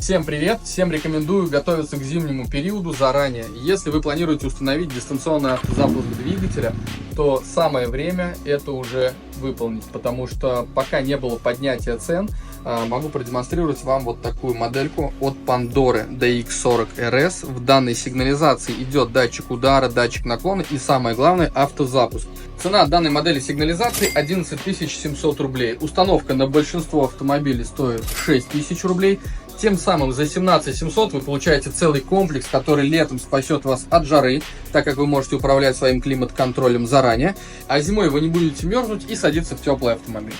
Всем привет! Всем рекомендую готовиться к зимнему периоду заранее. Если вы планируете установить дистанционный автозапуск двигателя, то самое время это уже выполнить, потому что пока не было поднятия цен, могу продемонстрировать вам вот такую модельку от Pandora DX40 RS. В данной сигнализации идет датчик удара, датчик наклона и самое главное автозапуск. Цена данной модели сигнализации 11 700 рублей. Установка на большинство автомобилей стоит 6 тысяч рублей. Тем самым за 17 700 вы получаете целый комплекс, который летом спасет вас от жары, так как вы можете управлять своим климат-контролем заранее, а зимой вы не будете мерзнуть и садиться в теплый автомобиль.